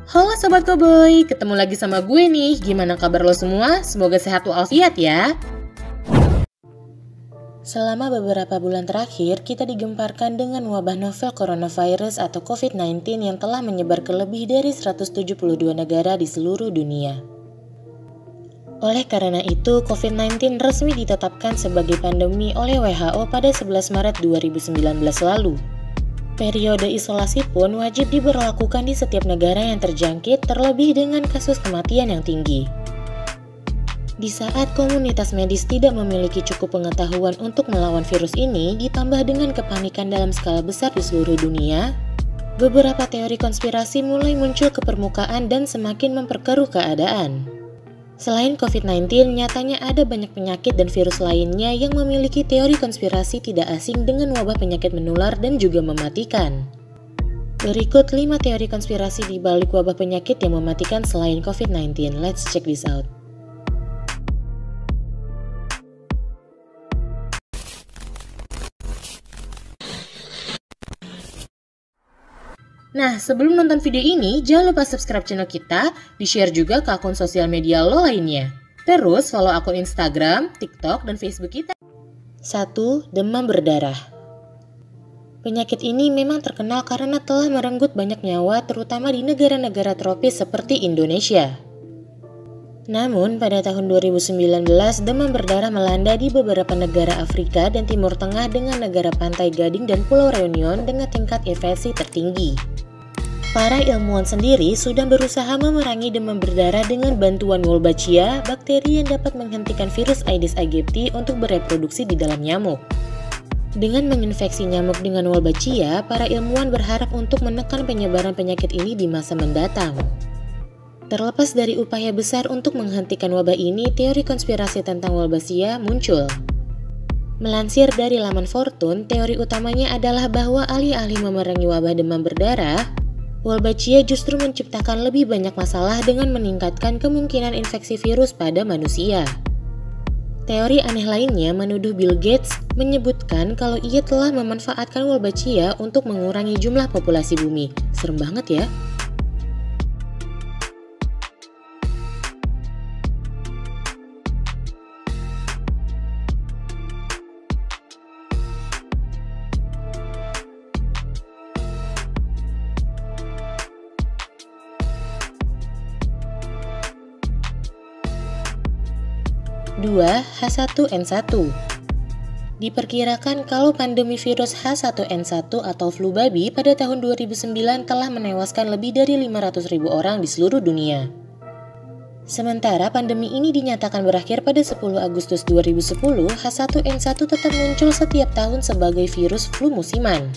Halo Sobat Koboi, ketemu lagi sama gue nih. Gimana kabar lo semua? Semoga sehat walafiat ya. Selama beberapa bulan terakhir, kita digemparkan dengan wabah novel coronavirus atau COVID-19 yang telah menyebar ke lebih dari 172 negara di seluruh dunia. Oleh karena itu, COVID-19 resmi ditetapkan sebagai pandemi oleh WHO pada 11 Maret 2019 lalu. Periode isolasi pun wajib diberlakukan di setiap negara yang terjangkit, terlebih dengan kasus kematian yang tinggi. Di saat komunitas medis tidak memiliki cukup pengetahuan untuk melawan virus ini, ditambah dengan kepanikan dalam skala besar di seluruh dunia, beberapa teori konspirasi mulai muncul ke permukaan dan semakin memperkeruh keadaan. Selain COVID-19, nyatanya ada banyak penyakit dan virus lainnya yang memiliki teori konspirasi tidak asing dengan wabah penyakit menular dan juga mematikan. Berikut 5 teori konspirasi di balik wabah penyakit yang mematikan selain COVID-19. Let's check this out. Nah, sebelum nonton video ini, jangan lupa subscribe channel kita, di-share juga ke akun sosial media lo lainnya. Terus follow akun Instagram, TikTok, dan Facebook kita. 1. Demam berdarah. Penyakit ini memang terkenal karena telah merenggut banyak nyawa, terutama di negara-negara tropis seperti Indonesia. Namun, pada tahun 2019, demam berdarah melanda di beberapa negara Afrika dan Timur Tengah dengan negara Pantai Gading dan Pulau Reunion dengan tingkat infeksi tertinggi. Para ilmuwan sendiri sudah berusaha memerangi demam berdarah dengan bantuan Wolbachia, bakteri yang dapat menghentikan virus Aedes aegypti untuk bereproduksi di dalam nyamuk. Dengan menginfeksi nyamuk dengan Wolbachia, para ilmuwan berharap untuk menekan penyebaran penyakit ini di masa mendatang. Terlepas dari upaya besar untuk menghentikan wabah ini, teori konspirasi tentang Wolbachia muncul. Melansir dari laman Fortune, teori utamanya adalah bahwa alih-alih memerangi wabah demam berdarah, Wolbachia justru menciptakan lebih banyak masalah dengan meningkatkan kemungkinan infeksi virus pada manusia. Teori aneh lainnya menuduh Bill Gates menyebutkan kalau ia telah memanfaatkan Wolbachia untuk mengurangi jumlah populasi bumi. Serem banget ya. 2. H1N1. Diperkirakan kalau pandemi virus H1N1 atau flu babi pada tahun 2009 telah menewaskan lebih dari 500.000 orang di seluruh dunia. Sementara pandemi ini dinyatakan berakhir pada 10 Agustus 2010, H1N1 tetap muncul setiap tahun sebagai virus flu musiman.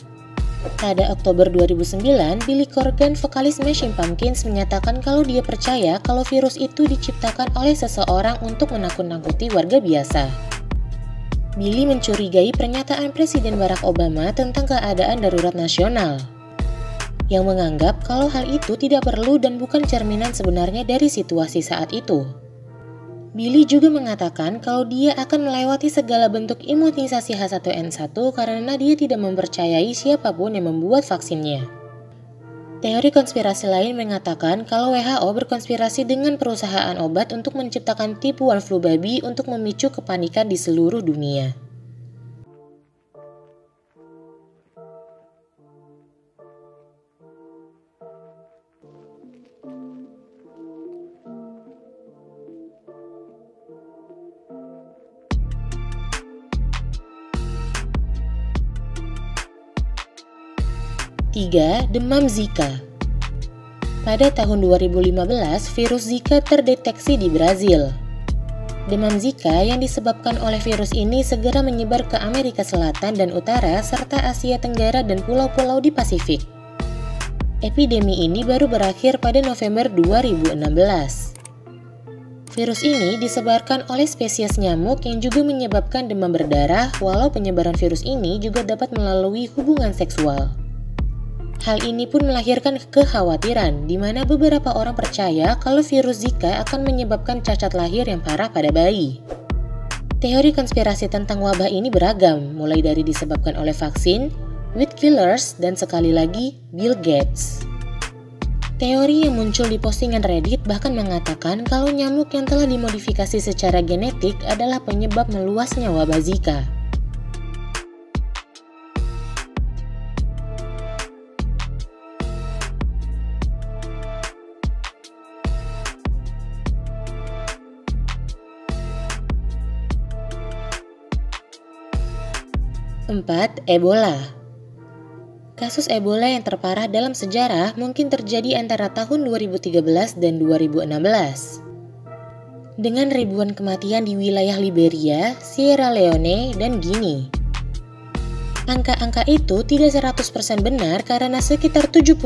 Pada Oktober 2009, Billy Corgan, vokalis Smashing Pumpkins, menyatakan kalau dia percaya kalau virus itu diciptakan oleh seseorang untuk menakut-nakuti warga biasa. Billy mencurigai pernyataan Presiden Barack Obama tentang keadaan darurat nasional, yang menganggap kalau hal itu tidak perlu dan bukan cerminan sebenarnya dari situasi saat itu. Billy juga mengatakan kalau dia akan melewati segala bentuk imunisasi H1N1 karena dia tidak mempercayai siapapun yang membuat vaksinnya. Teori konspirasi lain mengatakan kalau WHO berkonspirasi dengan perusahaan obat untuk menciptakan tipuan flu babi untuk memicu kepanikan di seluruh dunia. Tiga, demam Zika. Pada tahun 2015, virus Zika terdeteksi di Brazil. Demam Zika yang disebabkan oleh virus ini segera menyebar ke Amerika Selatan dan Utara serta Asia Tenggara dan pulau-pulau di Pasifik. Epidemi ini baru berakhir pada November 2016. Virus ini disebarkan oleh spesies nyamuk yang juga menyebabkan demam berdarah, walau penyebaran virus ini juga dapat melalui hubungan seksual. Hal ini pun melahirkan kekhawatiran, di mana beberapa orang percaya kalau virus Zika akan menyebabkan cacat lahir yang parah pada bayi. Teori konspirasi tentang wabah ini beragam, mulai dari disebabkan oleh vaksin, weed killers, dan sekali lagi, Bill Gates. Teori yang muncul di postingan Reddit bahkan mengatakan kalau nyamuk yang telah dimodifikasi secara genetik adalah penyebab meluasnya wabah Zika. Empat, Ebola. Kasus Ebola yang terparah dalam sejarah mungkin terjadi antara tahun 2013 dan 2016. Dengan ribuan kematian di wilayah Liberia, Sierra Leone, dan Guinea. Angka-angka itu tidak 100% benar karena sekitar 70%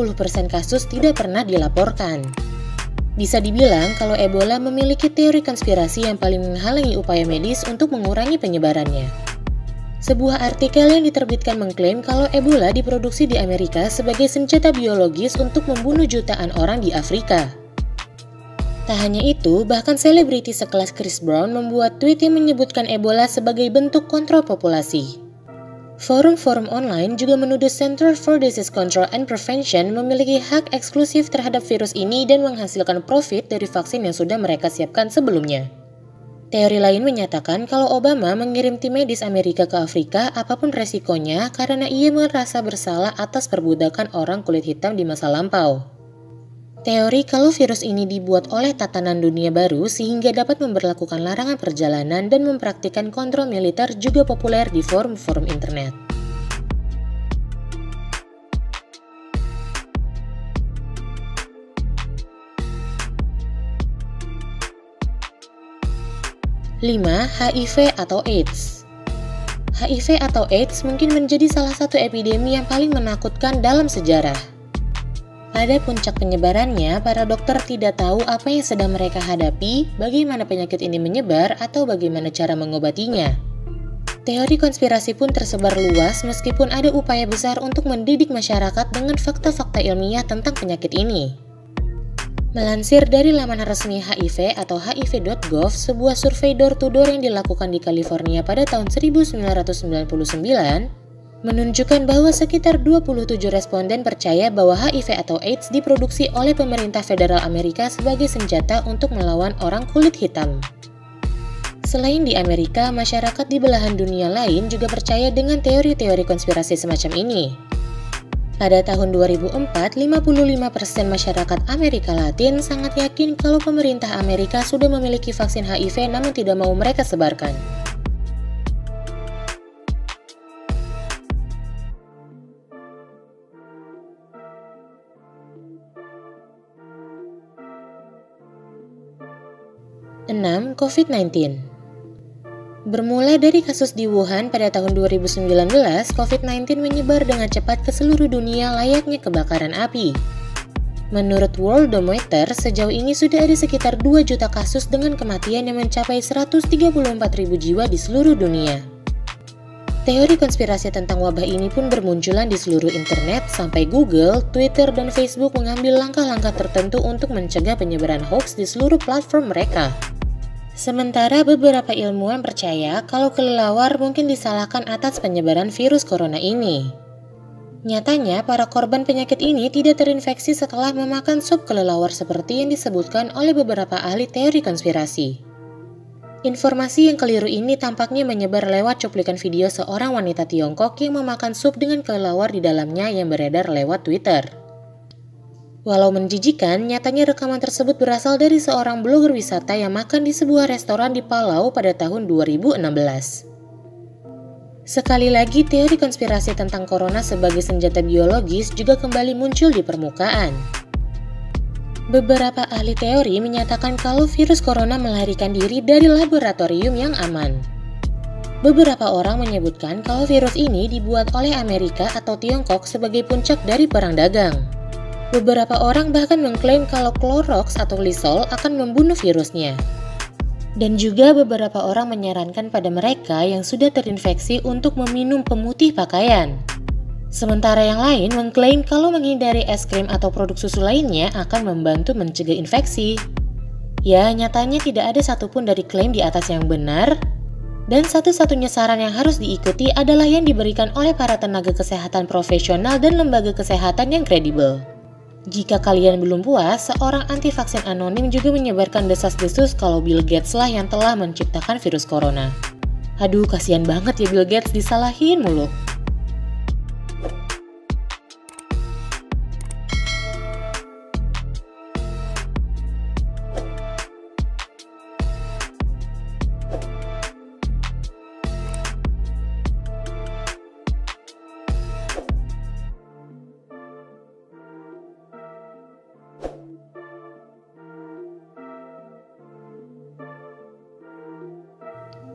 kasus tidak pernah dilaporkan. Bisa dibilang kalau Ebola memiliki teori konspirasi yang paling menghalangi upaya medis untuk mengurangi penyebarannya. Sebuah artikel yang diterbitkan mengklaim kalau Ebola diproduksi di Amerika sebagai senjata biologis untuk membunuh jutaan orang di Afrika. Tak hanya itu, bahkan selebriti sekelas Chris Brown membuat tweet yang menyebutkan Ebola sebagai bentuk kontrol populasi. Forum-forum online juga menuduh Center for Disease Control and Prevention memiliki hak eksklusif terhadap virus ini dan menghasilkan profit dari vaksin yang sudah mereka siapkan sebelumnya. Teori lain menyatakan kalau Obama mengirim tim medis Amerika ke Afrika apapun resikonya karena ia merasa bersalah atas perbudakan orang kulit hitam di masa lampau. Teori kalau virus ini dibuat oleh tatanan dunia baru sehingga dapat memberlakukan larangan perjalanan dan mempraktikkan kontrol militer juga populer di forum-forum internet. Lima, HIV atau AIDS. HIV atau AIDS mungkin menjadi salah satu epidemi yang paling menakutkan dalam sejarah. Pada puncak penyebarannya, para dokter tidak tahu apa yang sedang mereka hadapi, bagaimana penyakit ini menyebar, atau bagaimana cara mengobatinya. Teori konspirasi pun tersebar luas meskipun ada upaya besar untuk mendidik masyarakat dengan fakta-fakta ilmiah tentang penyakit ini. Melansir dari laman resmi HIV atau hiv.gov, sebuah survei door-to-door yang dilakukan di California pada tahun 1999, menunjukkan bahwa sekitar 27 responden percaya bahwa HIV atau AIDS diproduksi oleh pemerintah federal Amerika sebagai senjata untuk melawan orang kulit hitam. Selain di Amerika, masyarakat di belahan dunia lain juga percaya dengan teori-teori konspirasi semacam ini. Pada tahun 2004, 55% masyarakat Amerika Latin sangat yakin kalau pemerintah Amerika sudah memiliki vaksin HIV namun tidak mau mereka sebarkan. Enam, COVID-19. Bermula dari kasus di Wuhan pada tahun 2019, COVID-19 menyebar dengan cepat ke seluruh dunia layaknya kebakaran api. Menurut Worldometer, sejauh ini sudah ada sekitar 2 juta kasus dengan kematian yang mencapai 134.000 jiwa di seluruh dunia. Teori konspirasi tentang wabah ini pun bermunculan di seluruh internet sampai Google, Twitter, dan Facebook mengambil langkah-langkah tertentu untuk mencegah penyebaran hoax di seluruh platform mereka. Sementara beberapa ilmuwan percaya kalau kelelawar mungkin disalahkan atas penyebaran virus corona ini. Nyatanya, para korban penyakit ini tidak terinfeksi setelah memakan sup kelelawar seperti yang disebutkan oleh beberapa ahli teori konspirasi. Informasi yang keliru ini tampaknya menyebar lewat cuplikan video seorang wanita Tiongkok yang memakan sup dengan kelelawar di dalamnya yang beredar lewat Twitter. Walau menjijikan, nyatanya rekaman tersebut berasal dari seorang blogger wisata yang makan di sebuah restoran di Palau pada tahun 2016. Sekali lagi, teori konspirasi tentang corona sebagai senjata biologis juga kembali muncul di permukaan. Beberapa ahli teori menyatakan kalau virus corona melarikan diri dari laboratorium yang aman. Beberapa orang menyebutkan kalau virus ini dibuat oleh Amerika atau Tiongkok sebagai puncak dari perang dagang. Beberapa orang bahkan mengklaim kalau Clorox atau Lysol akan membunuh virusnya. Dan juga beberapa orang menyarankan pada mereka yang sudah terinfeksi untuk meminum pemutih pakaian. Sementara yang lain mengklaim kalau menghindari es krim atau produk susu lainnya akan membantu mencegah infeksi. Ya, nyatanya tidak ada satupun dari klaim di atas yang benar. Dan satu-satunya saran yang harus diikuti adalah yang diberikan oleh para tenaga kesehatan profesional dan lembaga kesehatan yang kredibel. Jika kalian belum puas, seorang anti vaksin anonim juga menyebarkan desas-desus kalau Bill Gates lah yang telah menciptakan virus corona. Aduh, kasihan banget ya Bill Gates disalahin mulu.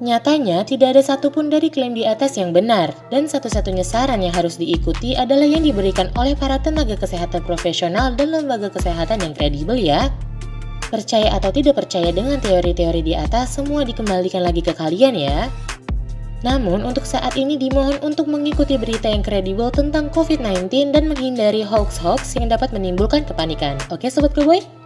Nyatanya, tidak ada satupun dari klaim di atas yang benar, dan satu-satunya saran yang harus diikuti adalah yang diberikan oleh para tenaga kesehatan profesional dan lembaga kesehatan yang kredibel ya. Percaya atau tidak percaya dengan teori-teori di atas, semua dikembalikan lagi ke kalian ya. Namun, untuk saat ini dimohon untuk mengikuti berita yang kredibel tentang COVID-19 dan menghindari hoax-hoax yang dapat menimbulkan kepanikan. Oke Sobat Koboi?